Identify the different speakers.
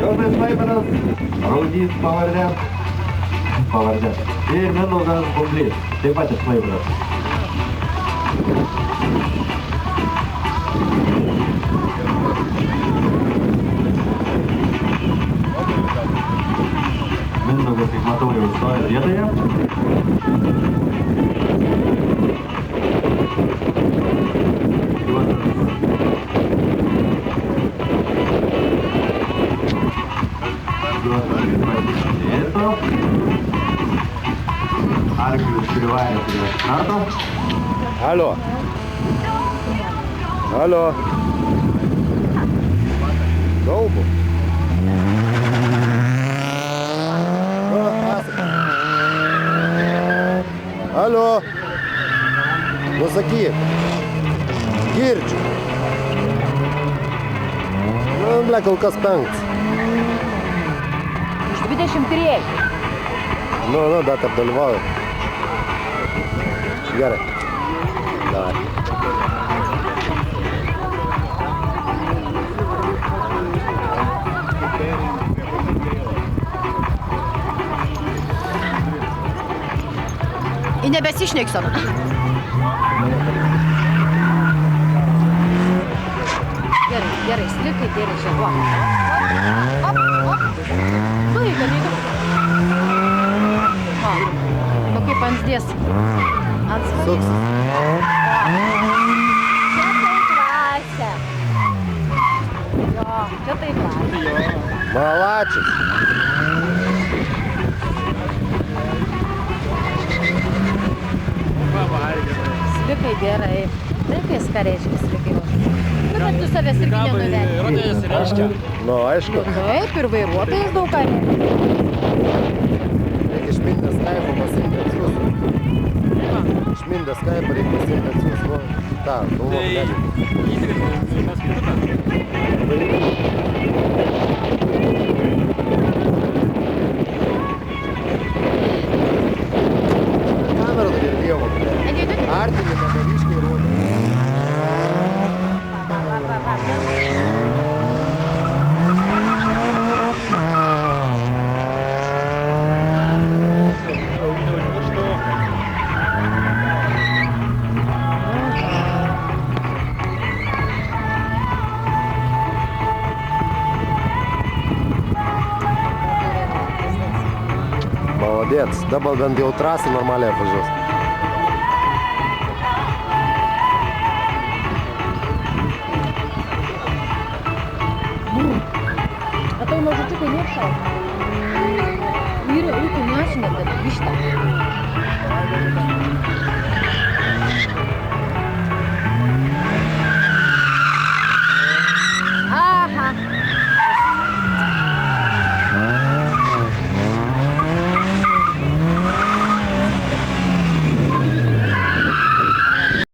Speaker 1: Vairuotojas Klaipėdos, Raudys pavardė. Ir Mindaugas Bumblys, taip pat iš Klaipėdos. Mindaugas, kaip matau, jau stoja vietoje. Arklius privarė prie starto.
Speaker 2: Alio. Alio. Kalbu. Alio. Nu sakyk. Girdžiu. Nu, ble, kol kas penktas.
Speaker 3: Iš 23.
Speaker 2: Nu, dar taip dalyvauju. Gerai. Davai.
Speaker 3: I nebesišneksom. Gerai, slikai gerai čia. Op. Suiga. Nu kaip ansdės.
Speaker 2: Suks.
Speaker 3: Čia tai klasė.
Speaker 2: Malačius.
Speaker 3: Slikai gerai. Tai kai skareiškis slikai. Nu, bet tu savęs irgi nenuverti.
Speaker 4: Vairuotojas reiškia.
Speaker 2: Nu, aišku.
Speaker 3: Taip, ir vairuotojas daug ką reikia.
Speaker 2: Reikia išmindęs kaipą pasiimti atsiūsų. Išmindęs kaipą reikia pasiimti atsiūsų. Ta, galvom, gali.
Speaker 4: Įtrėktas kitutą.
Speaker 2: Kamerą ir dievo. Artinį nedaryškiai rodė. Молодец. Dabar bent jau trasą normaliai apvažiuos.
Speaker 3: А то, может, ты не шел. Ира, руку Машина, это вишта.